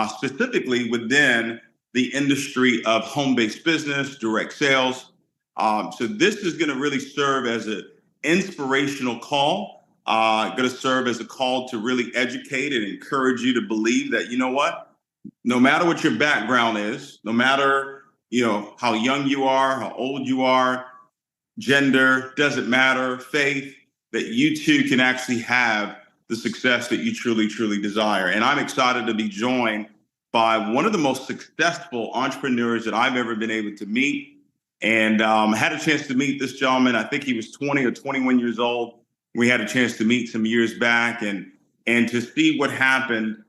specifically within the industry of home-based business, direct sales. So this is going to really serve as an inspirational call, going to serve as a call to really educate and encourage you to believe that, you know what, no matter what your background is, no matter, how young you are, how old you are, gender, doesn't matter, faith, that you too can actually have the success that you truly, truly desire. And I'm excited to be joined by one of the most successful entrepreneurs that I've ever been able to meet. And I had a chance to meet this gentleman. I think he was 20 or 21 years old. We had a chance to meet some years back and to see what happened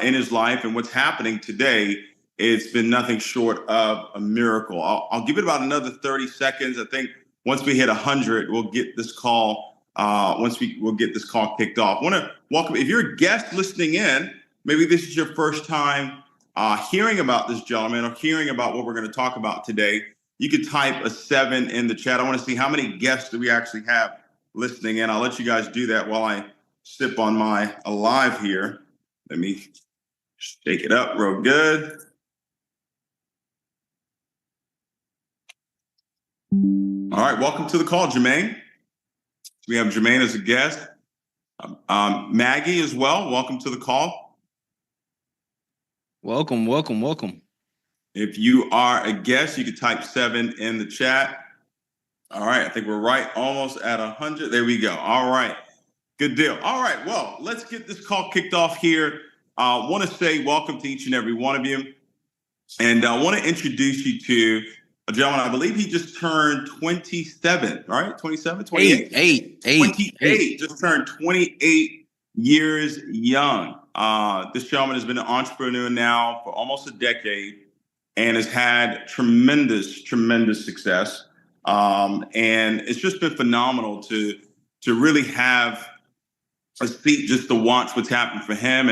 in his life and what's happening today. It's been nothing short of a miracle. I'll give it about another 30 seconds. I think once we hit 100, we'll get this call. We'll get this call kicked off. I want to welcome, if you're a guest listening in, maybe this is your first time hearing about this gentleman or hearing about what we're going to talk about today. You could type a 7 in the chat. I want to see how many guests do we actually have listening in. I'll let you guys do that while I sip on my Alive here. Let me shake it up real good. All right, welcome to the call, Jermaine. We have Jermaine as a guest. Maggie as well, welcome to the call. Welcome. If you are a guest, you can type 7 in the chat. All right, I think we're right almost at 100. There we go. All right, good deal. All right, well, let's get this call kicked off here. I want to say welcome to each and every one of you. And I want to introduce you to a gentleman. I believe he just turned 27, right? 27, 28? 28, just turned 28 years young. This gentleman has been an entrepreneur now for almost a decade and has had tremendous success. And it's just been phenomenal to really have a seat just to watch what's happened for him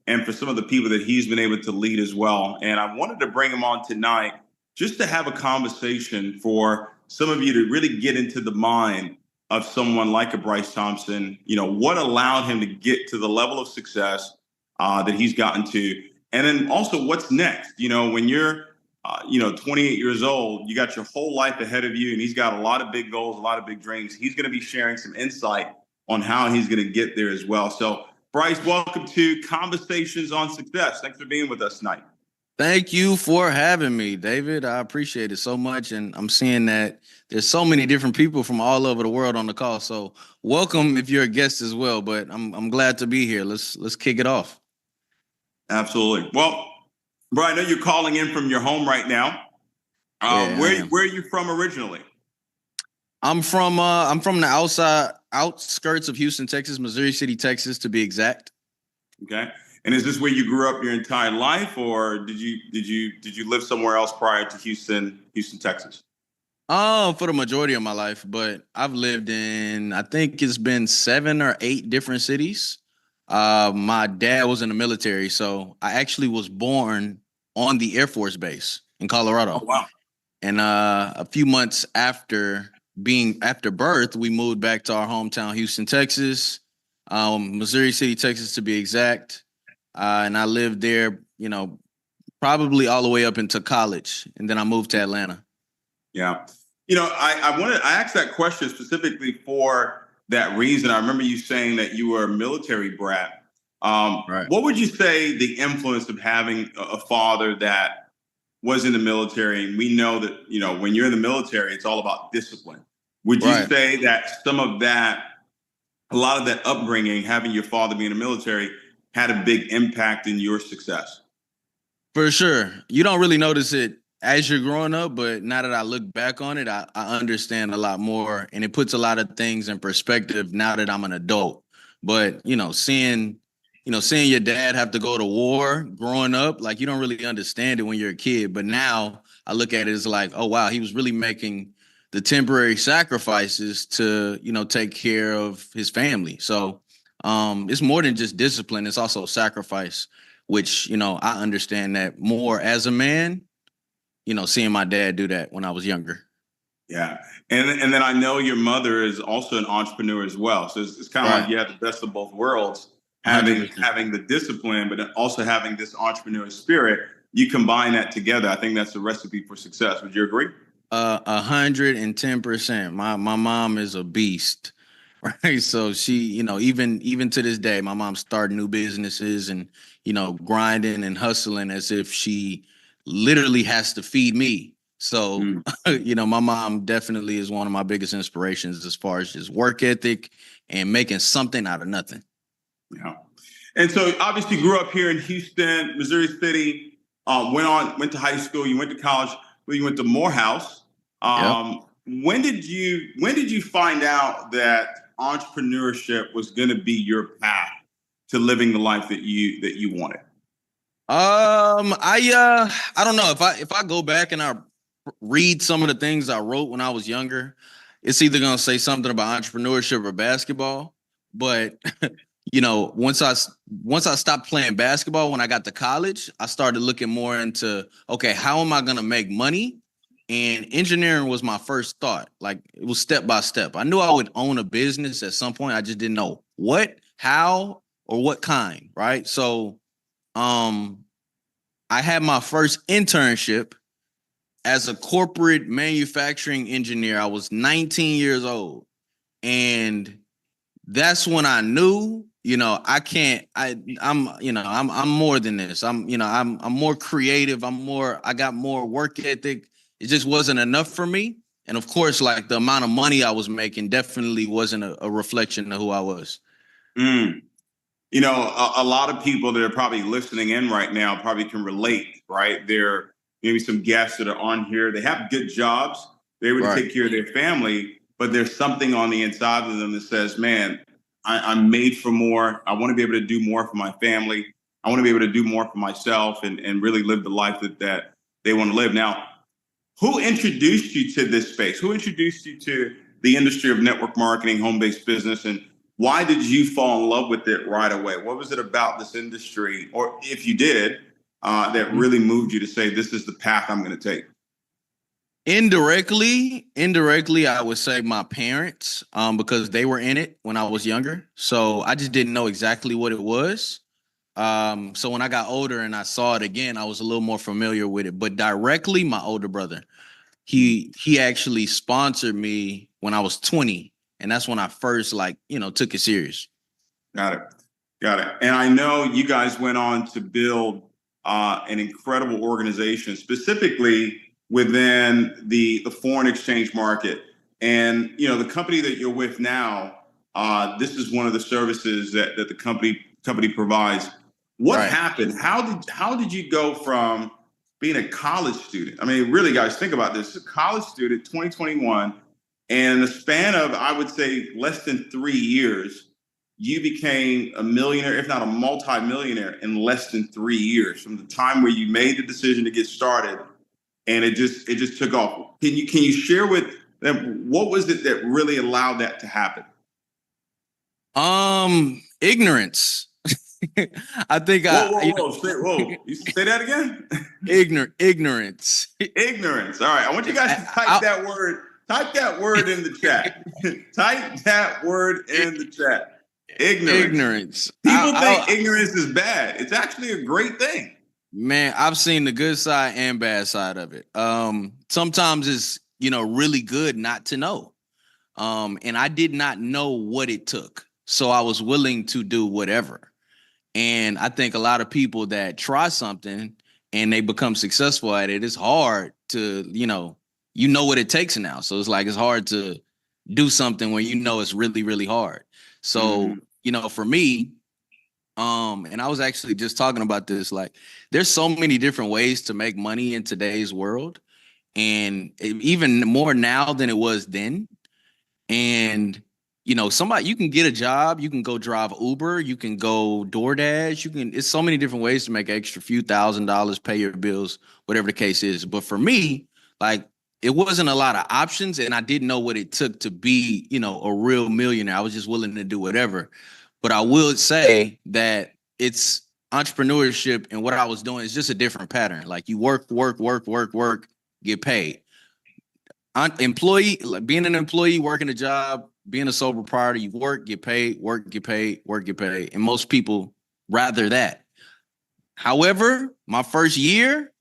and for some of the people that he's been able to lead as well. And I wanted to bring him on tonight just to have a conversation for some of you to really get into the mind of someone like a Bryce Thompson, what allowed him to get to the level of success that he's gotten to. And then also what's next, when you're, 28 years old, you got your whole life ahead of you and he's got a lot of big goals, a lot of big dreams. He's going to be sharing some insight on how he's going to get there as well. So Bryce, welcome to Conversations on Success. Thanks for being with us tonight. Thank you for having me, David. I appreciate it so much. And I'm seeing that there's so many different people from all over the world on the call. So welcome if you're a guest as well. But I'm glad to be here. Let's kick it off. Absolutely. Well, bro, I know you're calling in from your home right now. Where are you from originally? I'm from the outskirts of Houston, Texas, Missouri City, Texas, to be exact. Okay. And is this where you grew up your entire life, or did you live somewhere else prior to Houston, Texas? For the majority of my life, but I've lived in, I think it's been 7 or 8 different cities. My dad was in the military, so I actually was born on the Air Force Base in Colorado. Oh, wow. And a few months after birth, we moved back to our hometown, Houston, Texas, Missouri City, Texas, to be exact. And I lived there, probably all the way up into college. And then I moved to Atlanta. Yeah. I asked that question specifically for that reason. I remember you saying that you were a military brat. Right. What would you say the influence of having a father that was in the military? And we know that, when you're in the military, it's all about discipline. Would you say that some of that, a lot of that upbringing, having your father be in the military, had a big impact in your success? For sure. You don't really notice it as you're growing up, but now that I look back on it, I understand a lot more, and it puts a lot of things in perspective now that I'm an adult. But, seeing your dad have to go to war growing up, like, you don't really understand it when you're a kid. But now I look at it as like, oh, wow, he was really making the temporary sacrifices to, take care of his family. So it's more than just discipline. It's also sacrifice, which, I understand that more as a man, seeing my dad do that when I was younger. Yeah. And then I know your mother is also an entrepreneur as well. So it's kind of like you have the best of both worlds. 100%. having the discipline, but also having this entrepreneurial spirit. You combine that together. I think that's the recipe for success. Would you agree? 110%. My mom is a beast, right? So she, even to this day, my mom's starting new businesses and grinding and hustling as if she literally has to feed me. So, Mm, my mom definitely is one of my biggest inspirations as far as just work ethic and making something out of nothing. yeah. And so obviously grew up here in Houston, Missouri City, went to high school, you went to college, well, you went to Morehouse. Yep. When did you find out that entrepreneurship was going to be your path to living the life that you wanted? I don't know if I go back and I read some of the things I wrote when I was younger, it's either gonna say something about entrepreneurship or basketball. But once I stopped playing basketball when I got to college, I started looking more into, okay, how am I gonna make money? And engineering was my first thought. Like, it was step by step. I knew I would own a business at some point. I just didn't know what, how, or what kind. Right. So um I had my first internship as a corporate manufacturing engineer. I was 19 years old. And that's when I knew, I can't, I'm more than this. I'm more creative. I got more work ethic. It just wasn't enough for me. And of course, like, the amount of money I was making definitely wasn't a reflection of who I was. Mm. A lot of people that are probably listening in right now probably can relate, right? There maybe some guests that are on here. They have good jobs. They're able to Right. take care of their family, but there's something on the inside of them that says, man, I'm made for more. I want to be able to do more for my family. I want to be able to do more for myself and really live the life that they want to live. Now, who introduced you to this space? Who introduced you to the industry of network marketing, home-based business, and why did you fall in love with it right away? What was it about this industry, or if you did, that really moved you to say, this is the path I'm going to take? Indirectly, I would say my parents, because they were in it when I was younger. So I just didn't know exactly what it was. So when I got older and I saw it again, I was a little more familiar with it. But directly, my older brother, he actually sponsored me when I was 20, and that's when I first, took it serious. Got it. Got it. And I know you guys went on to build an incredible organization, specifically within the foreign exchange market. And the company that you're with now, this is one of the services that the company provides. What Right. happened? How did you go from being a college student? I mean, really, guys, think about this: a college student, 2021, and in the span of, I would say, less than 3 years, you became a millionaire, if not a multi-millionaire, in less than 3 years from the time where you made the decision to get started, and it just took off. Can you share with them what was it that really allowed that to happen? Ignorance. I think Whoa, whoa, whoa! Whoa! You say that again? ignorance. Ignorance. All right, I want you guys to type that word. Type that word in the chat. Type that word in the chat. Ignorance. People think ignorance is bad. It's actually a great thing. Man, I've seen the good side and bad side of it. Sometimes it's, really good not to know. And I did not know what it took. So I was willing to do whatever. And I think a lot of people that try something and they become successful at it, it's hard to, what it takes now. So it's hard to do something when it's really, really hard. So, for me, and I was actually just talking about this, like, there's so many different ways to make money in today's world, and even more now than it was then. And somebody, you can get a job, you can go drive Uber, you can go DoorDash, it's so many different ways to make extra few $1,000s, pay your bills, whatever the case is. But for me, like, it wasn't a lot of options, and I didn't know what it took to be, a real millionaire. I was just willing to do whatever. But I will say that it's entrepreneurship, and what I was doing is just a different pattern. Like, you work, work, work, work, work, get paid. Employee, like being an employee, working a job, being a sole proprietor, you work, get paid, work, get paid, work, get paid. And most people rather that. However, my first year,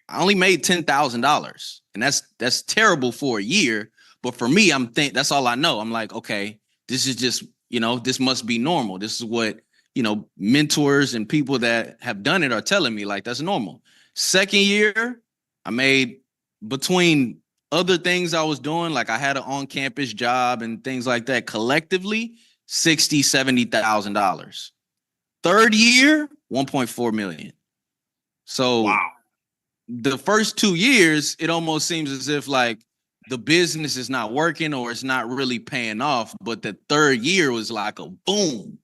I only made $10,000. And that's terrible for a year. But for me, that's all I know. I'm like, okay, this is just, this must be normal. This is what, mentors and people that have done it are telling me, like, that's normal. Second year, I made, between other things I was doing, like I had an on-campus job and things like that, collectively, $60,000, $70,000. Third year, 1.4 million. So Wow. The first 2 years, it almost seems as if like the business is not working or it's not really paying off. But the third year was like a boom.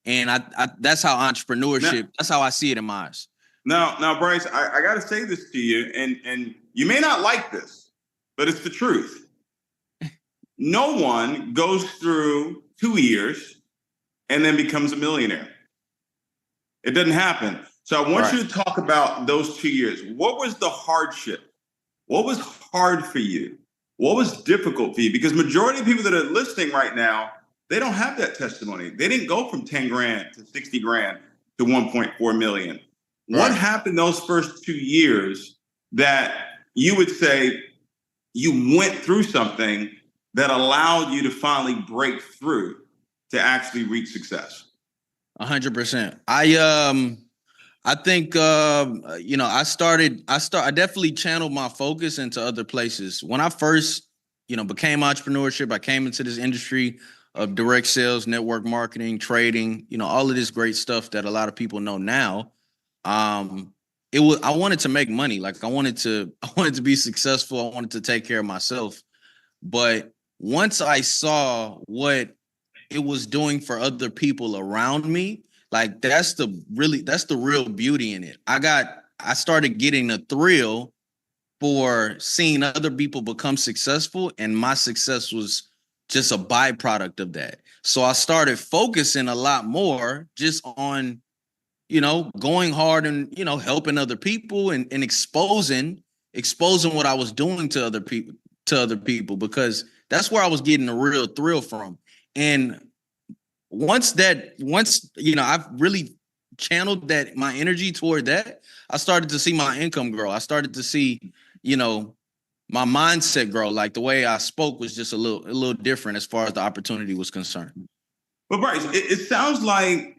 And I that's how entrepreneurship, that's how I see it in my eyes. Now, Bryce, I got to say this to you, and you may not like this, but it's the truth. No one goes through 2 years and then becomes a millionaire. It doesn't happen. So I want you to talk about those 2 years. What was the hardship? What was hard for you? What was difficult for you? Because majority of people that are listening right now, they don't have that testimony. They didn't go from 10 grand to 60 grand to 1.4 million. What happened those first 2 years that you would say you went through something that allowed you to finally break through to actually reach success? 100%. I think I definitely channeled my focus into other places. When I first, became entrepreneurship, I came into this industry of direct sales, network marketing, trading, all of this great stuff that a lot of people know now. I wanted to make money. Like I wanted to be successful. I wanted to take care of myself. But once I saw what it was doing for other people around me, like that's the real beauty in it. I started getting a thrill for seeing other people become successful, and my success was just a byproduct of that. So I started focusing a lot more just on, going hard and, helping other people and exposing what I was doing to other people, because that's where I was getting a real thrill from. And once I've really channeled my energy toward that, I started to see my income grow. I started to see, my mindset grow. Like the way I spoke was just a little different as far as the opportunity was concerned. But Bryce, it sounds like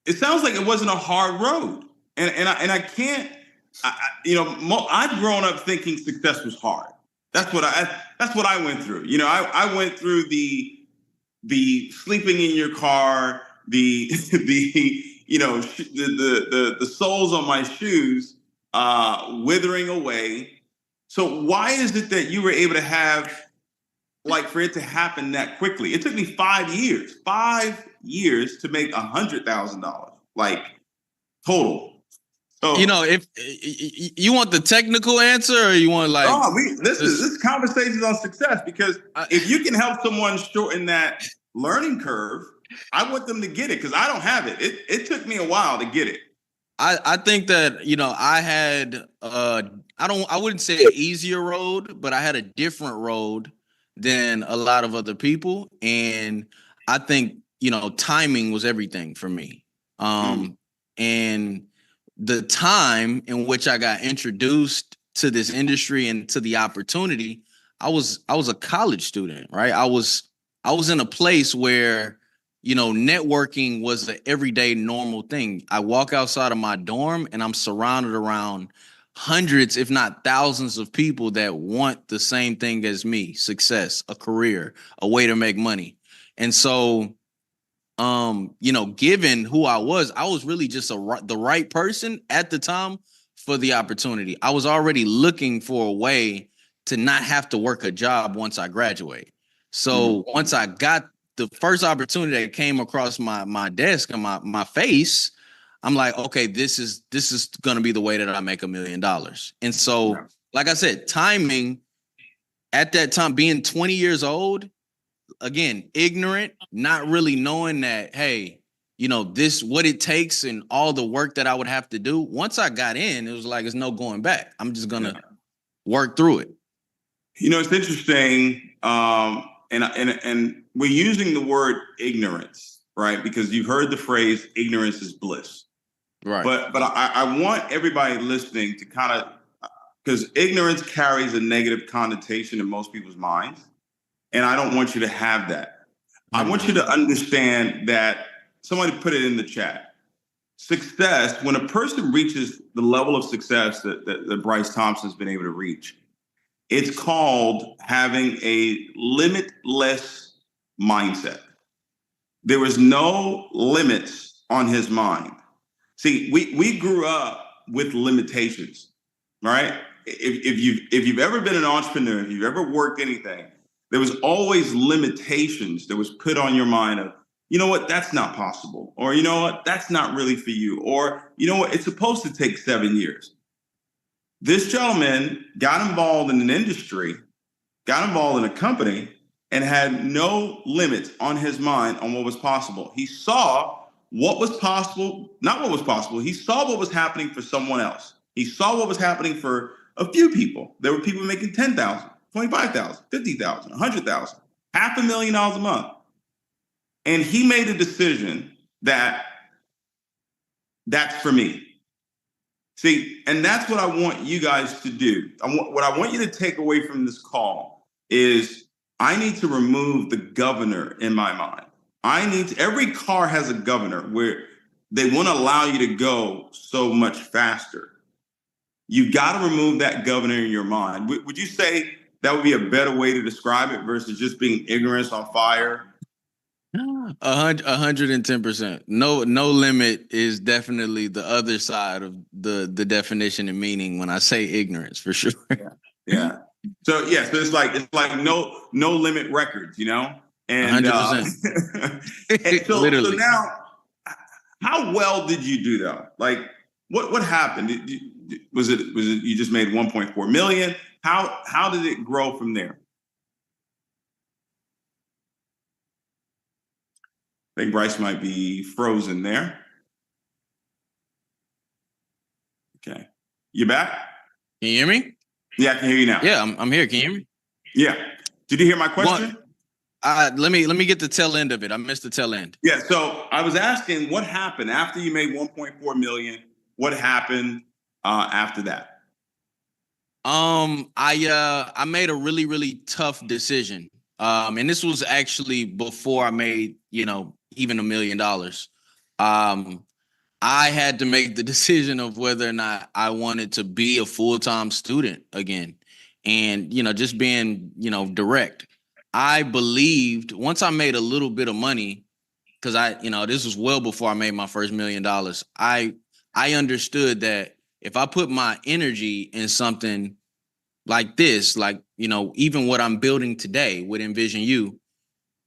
it wasn't a hard road, and I can't, I've grown up thinking success was hard. That's what I went through. I went through the sleeping in your car, the the soles on my shoes withering away. So why is it that you were able to have, like, for it to happen that quickly? It took me 5 years to make $100,000, like, total. So, if you want the technical answer, or you want this is conversations on success, because if you can help someone shorten that learning curve, I want them to get it, because I don't have it. It took me a while to get it. I think that, I had I wouldn't say an easier road, but I had a different road than a lot of other people. And I think, timing was everything for me. And the time in which I got introduced to this industry and to the opportunity, I was a college student, right? I was in a place where, networking was an everyday normal thing. I walk outside of my dorm and I'm surrounded around hundreds, if not thousands, of people that want the same thing as me: success, a career, a way to make money. And so, given who I was really just the right person at the time for the opportunity. I was already looking for a way to not have to work a job once I graduate. So once I got the first opportunity that came across my desk and my face, I'm like, okay, this is going to be the way that I make $1 million. And so, like I said, timing at that time, being 20 years old, again, ignorant, not really knowing that, hey, this, what it takes and all the work that I would have to do. Once I got in, it was like, there's no going back. I'm just going to work through it. It's interesting. And we're using the word ignorance, right? Because you've heard the phrase ignorance is bliss. Right. But I want everybody listening to kind of, because ignorance carries a negative connotation in most people's minds. And I don't want you to have that. I want you to understand that somebody put it in the chat. Success, when a person reaches the level of success that Bryce Thompson's been able to reach, it's called having a limitless mindset. There was no limits on his mind. See, we grew up with limitations, right? If you've ever been an entrepreneur, if you've ever worked anything, there was always limitations that was put on your mind of, you know what, that's not possible. Or you know what, that's not really for you. Or you know what, it's supposed to take 7 years. This gentleman got involved in an industry, got involved in a company, and had no limits on his mind on what was possible. He saw what was possible, not what was possible. He saw what was happening for someone else. He saw what was happening for a few people. There were people making 10,000, 25,000, 50,000, 100,000, $500,000 a month. And he made a decision that that's for me. See, and that's what I want you guys to do. What I want you to take away from this call is I need to remove the governor in my mind. Every car has a governor where they want to allow you to go so much faster. You've got to remove that governor in your mind. Would you say that would be a better way to describe it versus just being ignorance on fire? 110%. No limit is definitely the other side of the definition and meaning when I say ignorance, for sure. Yeah. So it's like no limit records, you know? And 100%. so Literally. now, how well did you do though? Like what happened? Was it you just made 1.4 million? How did it grow from there? I think Bryce might be frozen there. Okay. You back? Can you hear me? Yeah, I can hear you now. Yeah, I'm here. Can you hear me? Yeah. Did you hear my question? Let me get the tail end of it. I missed the tail end. Yeah. So I was asking what happened after you made 1.4 million. What happened after that? I made a really tough decision. And this was actually before I made, even $1 million. I had to make the decision of whether or not I wanted to be a full-time student again. And, just being, direct. I believed once I made a little bit of money, because this was well before I made my first $1 million. I understood that if I put my energy in something like this, like, even what I'm building today with Envision You,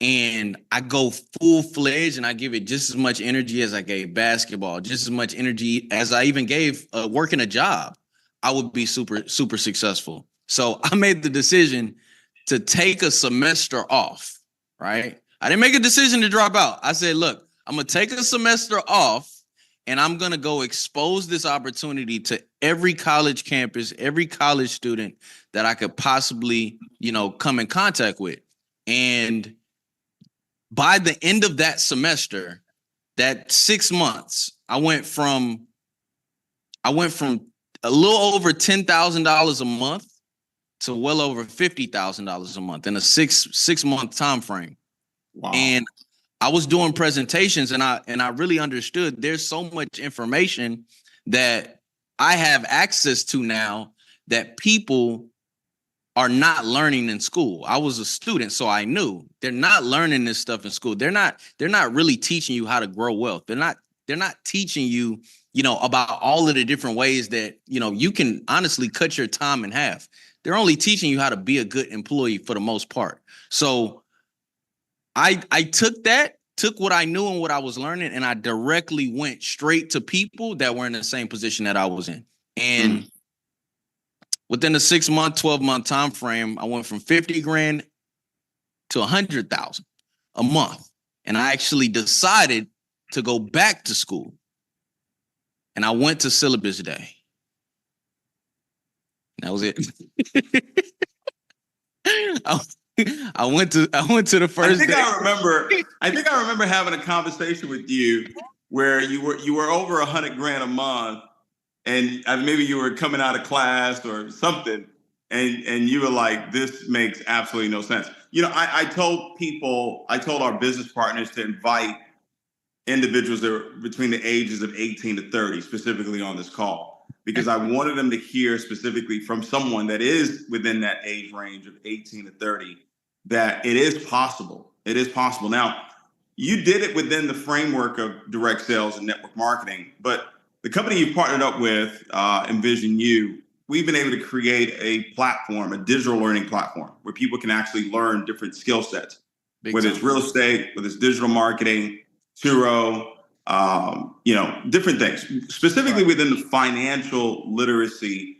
and I go full-fledged and I give it just as much energy as I gave basketball, just as much energy as I even gave working a job, I would be super successful. So I made the decision to take a semester off, right? I didn't make a decision to drop out. I said, look, I'm going to take a semester off and I'm going to go expose this opportunity to every college campus, every college student that I could possibly, come in contact with. And by the end of that semester, that 6 months, I went from a little over $10,000 a month to well over $50,000 a month in a six month time frame. Wow. And I was doing presentations and I really understood there's so much information that I have access to now that people are not learning in school. I was a student, so I knew they're not learning this stuff in school. They're not really teaching you how to grow wealth. They're not teaching you, about all of the different ways that, you can honestly cut your time in half. They're only teaching you how to be a good employee for the most part. So I took what I knew and what I was learning, and I directly went straight to people that were in the same position that I was in. And within a 6 month, 12-month time frame, I went from 50 grand to 100,000 a month. And I actually decided to go back to school. And I went to syllabus day. That was it. I went to the first day. I think I remember having a conversation with you where you were over 100 grand a month, and maybe you were coming out of class or something, and you were like, "This makes absolutely no sense." I told our business partners to invite individuals that are between the ages of 18 to 30, specifically on this call, because I wanted them to hear specifically from someone that is within that age range of 18 to 30 that it is possible. It is possible. Now, you did it within the framework of direct sales and network marketing, but the company you partnered up with, Envision You, we've been able to create a platform, a digital learning platform, where people can actually learn different skill sets, whether it's real estate, whether it's digital marketing, Turo, different things, specifically within the financial literacy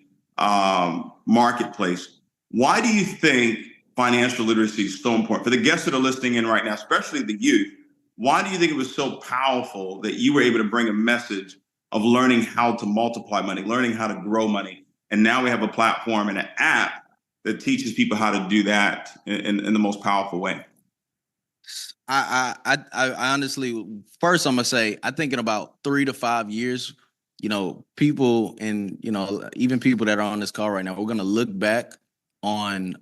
marketplace. Why do you think financial literacy is so important for the guests that are listening in right now, especially the youth? Why do you think it was so powerful that you were able to bring a message of learning how to multiply money, learning how to grow money? And now we have a platform and an app that teaches people how to do that in the most powerful way. I honestly, first I'm gonna say, I think in about 3 to 5 years, people and even people that are on this call right now, we're gonna look back on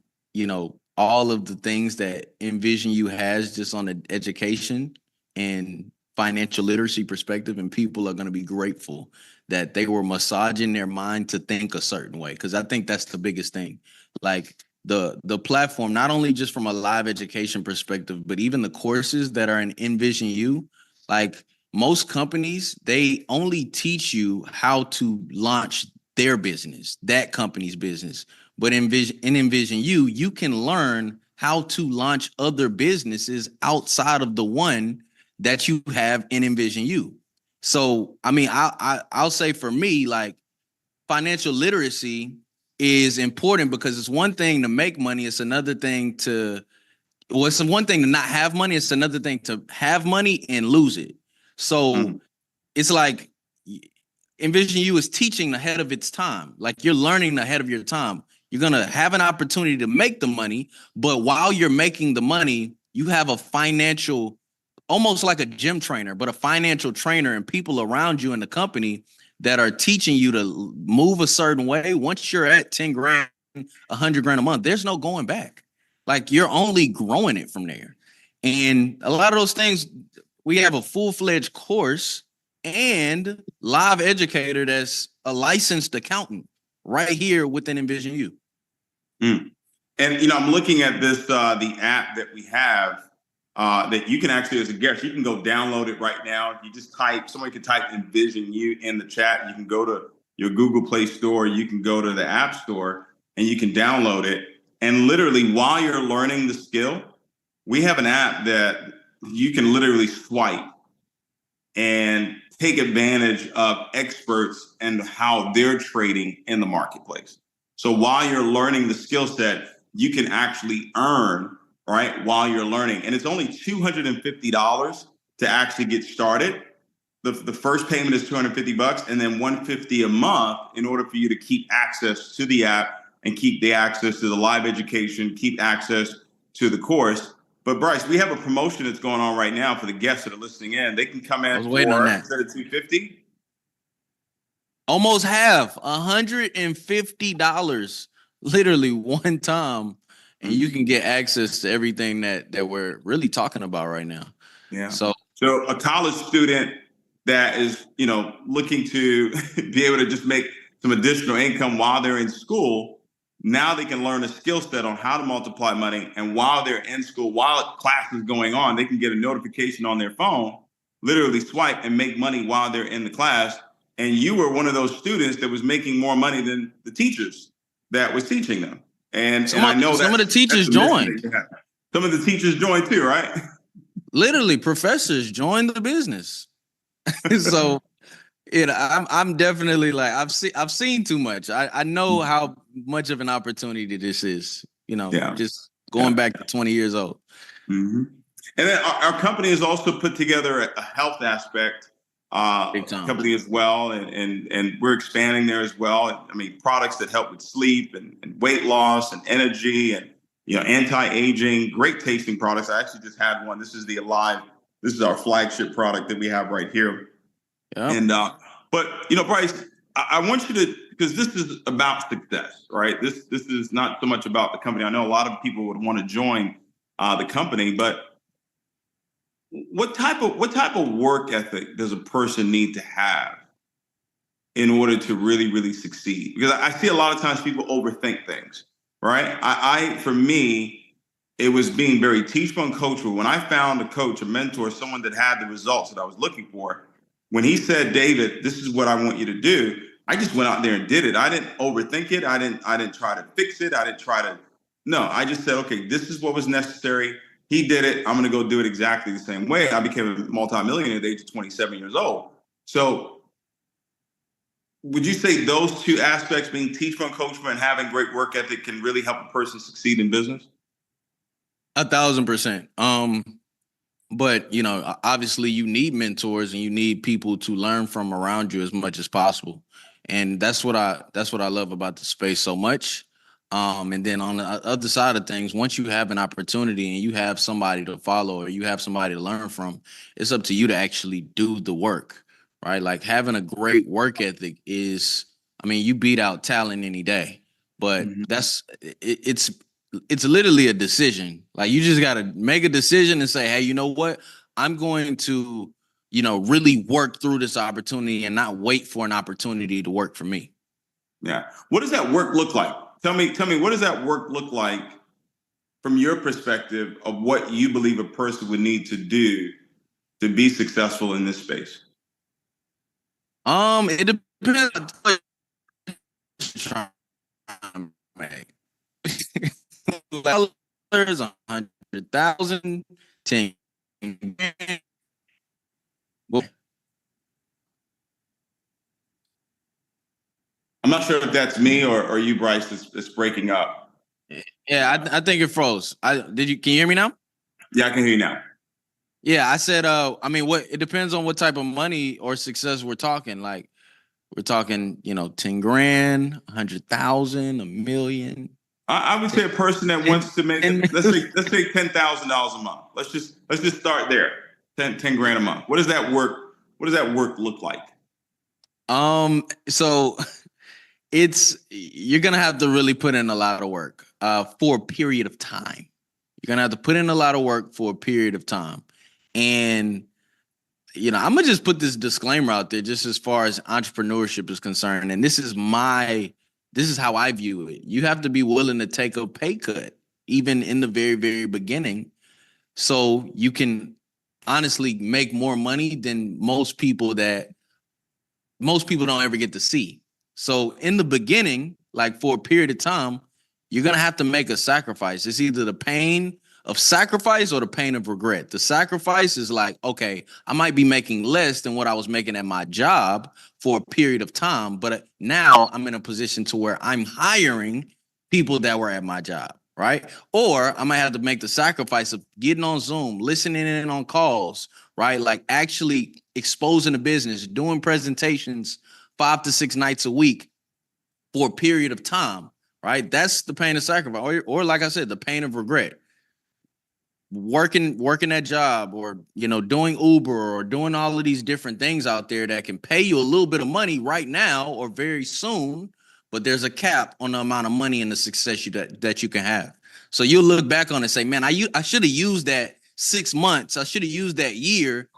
all of the things that Envision You has just on the education and financial literacy perspective, and people are gonna be grateful that they were massaging their mind to think a certain way, because I think that's the biggest thing. Like the platform, not only just from a live education perspective, but even the courses that are in Envision You, like most companies, they only teach you how to launch their business, that company's business. But in Envision You, you can learn how to launch other businesses outside of the one that you have in Envision You. So, I mean, I'll say for me, like, financial literacy is important because it's one thing to make money. It's another thing it's one thing to not have money. It's another thing to have money and lose it. So it's like Envision You is teaching ahead of its time. Like, you're learning ahead of your time. You're going to have an opportunity to make the money, but while you're making the money, you have a financial, almost like a gym trainer, but a financial trainer and people around you in the company that are teaching you to move a certain way. Once you're at 10 grand, 100 grand a month, there's no going back. Like, you're only growing it from there. And a lot of those things, we have a full-fledged course and live educator that's a licensed accountant right here within Envision You. And I'm looking at this, the app that we have, that you can actually, as a guest, you can go download it right now. You just somebody can type Envision You in the chat. You can go to your Google Play Store, you can go to the App Store, and you can download it. And literally, while you're learning the skill, we have an app that you can literally swipe and take advantage of experts and how they're trading in the marketplace. So while you're learning the skill set, you can actually earn, right, while you're learning. And it's only $250 to actually get started. The first payment is $250 and then $150 a month in order for you to keep access to the app and keep the access to the live education, keep access to the course. But Bryce, we have a promotion that's going on right now for the guests that are listening in. They can come in for instead of $250. Almost half, $150, literally one time, and you can get access to everything that we're really talking about right now. Yeah. So a college student that is, looking to be able to just make some additional income while they're in school, now they can learn a skill set on how to multiply money. And while they're in school, while class is going on, they can get a notification on their phone, literally swipe and make money while they're in the class. And you were one of those students that was making more money than the teachers that was teaching them. And I know some of the teachers joined. Some of the teachers joined too, right? Literally, professors joined the business. So, I'm definitely like, I've seen too much. I know how much of an opportunity this is. Just going back to 20 years old. Mm-hmm. And then our company has also put together a health aspect company as well, and we're expanding there as well. I mean, products that help with sleep and weight loss and energy and anti-aging, great tasting products. I actually just had one. This is the Alive. This is our flagship product that we have right here. Yeah. And but Bryce, I want you to, because this is about success, right? This is not so much about the company. I know a lot of people would want to join the company, but what type of work ethic does a person need to have in order to really, really succeed? Because I see a lot of times people overthink things, right? For me, it was being very teachable and coachable. When I found a coach, a mentor, someone that had the results that I was looking for, when he said, David, this is what I want you to do, I just went out there and did it. I didn't overthink it. I didn't try to fix it. No, I just said, okay, this is what was necessary. He did it. I'm going to go do it exactly the same way. I became a multimillionaire at the age of 27 years old. So would you say those two aspects, being teachable and coachable and having great work ethic, can really help a person succeed in business? 1,000%. But obviously you need mentors and you need people to learn from around you as much as possible. And that's what I love about the space so much. And then on the other side of things, once you have an opportunity and you have somebody to follow or you have somebody to learn from, it's up to you to actually do the work, right? Like having a great work ethic you beat out talent any day, but it's literally a decision. Like you just got to make a decision and say, hey, you know what? I'm going to, really work through this opportunity and not wait for an opportunity to work for me. Yeah. What does that work look like? Tell me, what does that work look like from your perspective of what you believe a person would need to do to be successful in this space? It depends on $100,000, 100,000, 10. I'm not sure if that's me or you, Bryce, that's breaking up. Yeah, I think it froze. Can you hear me now? Yeah, I can hear you now. Yeah, I said, it depends on what type of money or success we're talking. Like, we're talking, 10 grand, 100,000, $1 million. I would say a person that wants to make let's say $10,000 a month. Let's just start there. 10 grand a month. What does that work look like? So you're gonna have to really put in a lot of work for a period of time. You're gonna have to put in a lot of work for a period of time. And I'm gonna just put this disclaimer out there just as far as entrepreneurship is concerned. And this is how I view it. You have to be willing to take a pay cut, even in the very, very beginning, so you can honestly make more money than most people don't ever get to see. So in the beginning, like for a period of time, you're going to have to make a sacrifice. It's either the pain of sacrifice or the pain of regret. The sacrifice is like, okay, I might be making less than what I was making at my job for a period of time, but now I'm in a position to where I'm hiring people that were at my job, right? Or I might have to make the sacrifice of getting on Zoom, listening in on calls, right? Like actually exposing the business, doing presentations 5 to 6 nights a week for a period of time, right? That's the pain of sacrifice. Or like I said, the pain of regret. Working that job or, doing Uber or doing all of these different things out there that can pay you a little bit of money right now or very soon, but there's a cap on the amount of money and the success that you can have. So you'll look back on it and say, man, I should have used that 6 months. I should have used that year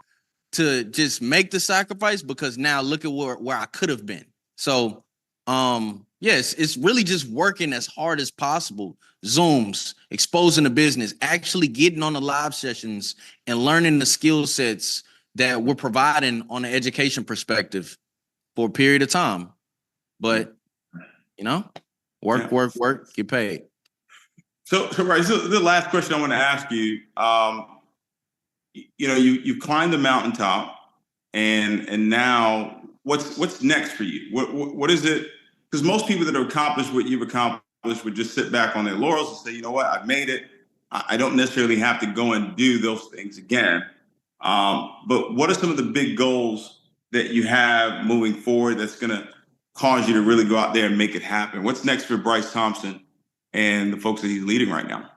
to just make the sacrifice, because now look at where I could have been. So, yes, it's really just working as hard as possible. Zooms, exposing the business, actually getting on the live sessions and learning the skill sets that we're providing on an education perspective for a period of time. But, work, get paid. So right. So the last question I want to ask you, you've climbed the mountaintop, and now what's next for you? What is it? Because most people that have accomplished what you've accomplished would just sit back on their laurels and say, you know what, I've made it. I don't necessarily have to go and do those things again. But what are some of the big goals that you have moving forward that's going to cause you to really go out there and make it happen? What's next for Bryce Thompson and the folks that he's leading right now?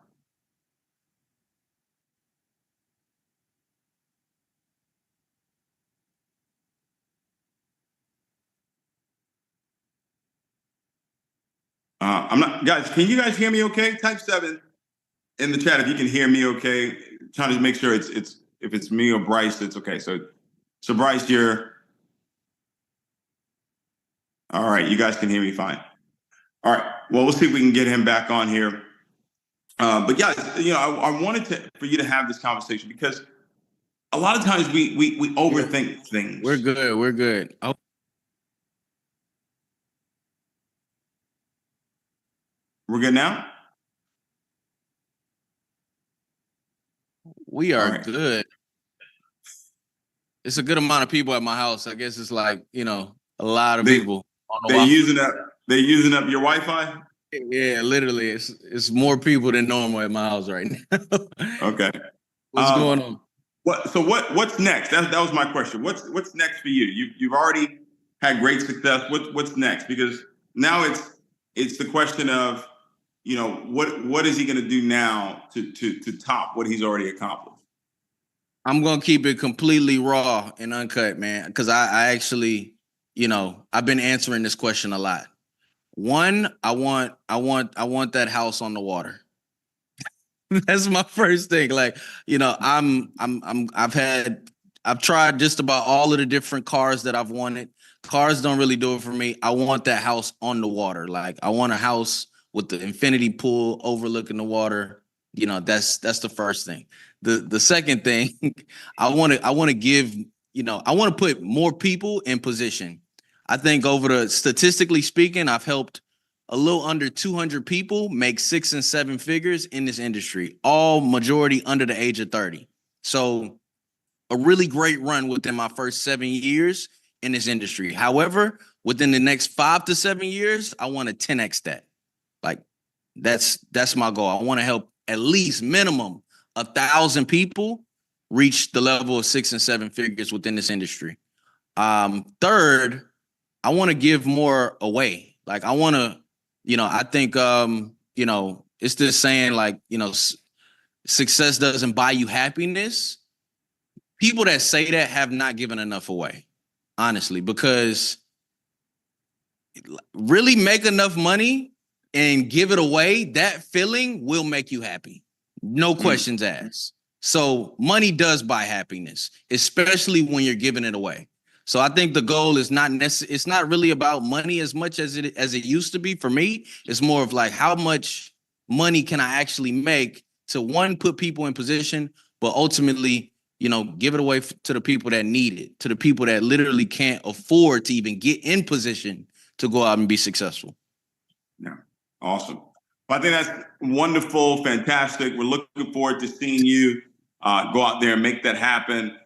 I'm not, guys. Can you guys hear me? Okay, type 7 in the chat if you can hear me. Okay, trying to make sure it's if it's me or Bryce, it's okay. So Bryce, you're all right. You guys can hear me fine. All right. Well, we'll see if we can get him back on here. But yeah, I wanted for you to have this conversation because a lot of times we overthink things. We're good. We're good. Oh. We're good now? We are good. It's a good amount of people at my house. I guess it's like, a lot of people on the Wi-Fi. They're using up your Wi-Fi? Yeah, literally. It's more people than normal at my house right now. Okay. What's going on? What's next? That was my question. What's next for you? You've already had great success. What's next? Because now it's the question of, what is he going to do now to top what he's already accomplished? I'm gonna keep it completely raw and uncut, man. Because I actually, I've been answering this question a lot. One, I want that house on the water. That's my first thing. Like, I've tried just about all of the different cars that I've wanted. Cars don't really do it for me. I want that house on the water. Like, I want a house with the infinity pool overlooking the water. That's the first thing. The second thing, I want to give, I want to put more people in position. I think statistically speaking, I've helped a little under 200 people make 6 and 7 figures in this industry, all majority under the age of 30. So a really great run within my first 7 years in this industry. However, within the next 5 to 7 years, I want to 10x that. Like, that's my goal. I want to help at least minimum 1,000 people reach the level of 6 and 7 figures within this industry. Third, I want to give more away. Like, I want to, I think, it's this saying like, success doesn't buy you happiness. People that say that have not given enough away, honestly, because really make enough money and give it away, that feeling will make you happy. No questions asked. So money does buy happiness, especially when you're giving it away. So I think the goal is it's not really about money as much as it used to be for me. It's more of like, how much money can I actually make to, one, put people in position, but ultimately, give it away to the people that need it, to the people that literally can't afford to even get in position to go out and be successful. Yeah. Awesome. Well, I think that's wonderful, fantastic. We're looking forward to seeing you go out there and make that happen.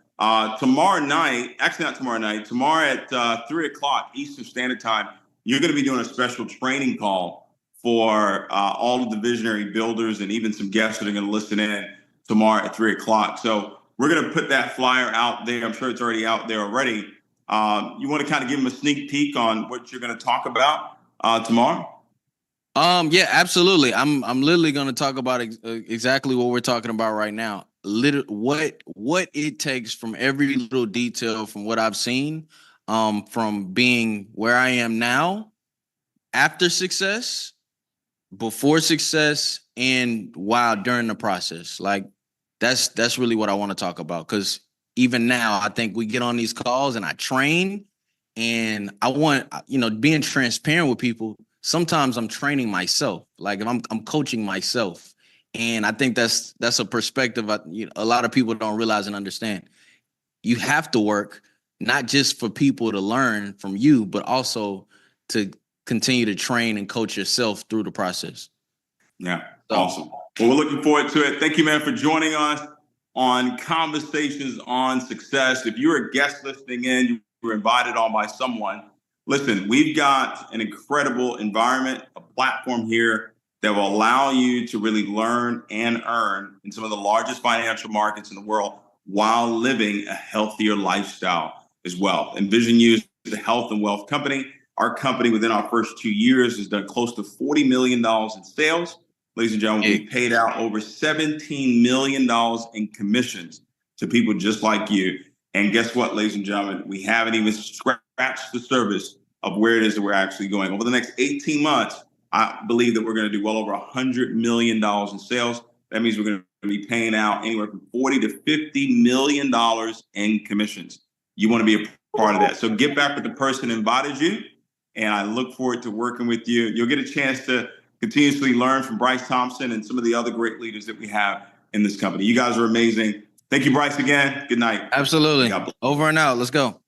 Tomorrow night, actually not tomorrow night, tomorrow at 3 o'clock Eastern Standard Time, you're going to be doing a special training call for all of the visionary builders and even some guests that are going to listen in tomorrow at 3 o'clock. So we're going to put that flyer out there. I'm sure it's already out there already. You want to kind of give them a sneak peek on what you're going to talk about tomorrow? Yeah, absolutely. I'm literally going to talk about exactly what we're talking about right now. What it takes from every little detail from what I've seen, from being where I am now, after success, before success, and while during the process. Like, that's really what I want to talk about. Because even now, I think we get on these calls and I train, and I want, being transparent with people. Sometimes I'm training myself, like if I'm coaching myself, and I think that's a perspective a lot of people don't realize and understand. You have to work not just for people to learn from you, but also to continue to train and coach yourself through the process. Yeah, awesome. Well, we're looking forward to it. Thank you, man, for joining us on Conversations on Success. If you're a guest listening in, you were invited on by someone. Listen, we've got an incredible environment, a platform here that will allow you to really learn and earn in some of the largest financial markets in the world while living a healthier lifestyle as well. Envision You is a health and wealth company. Our company, within our first 2 years, has done close to $40 million in sales. Ladies and gentlemen, we paid out over $17 million in commissions to people just like you. And guess what, ladies and gentlemen? We haven't even scratched the surface of where it is that we're actually going. Over the next 18 months, I believe that we're going to do well over $100 million in sales. That means we're going to be paying out anywhere from $40 to $50 million in commissions. You want to be a part of that. So get back with the person who invited you, and I look forward to working with you. You'll get a chance to continuously learn from Bryce Thompson and some of the other great leaders that we have in this company. You guys are amazing. Thank you, Bryce, again. Good night. Absolutely. Over and out. Let's go.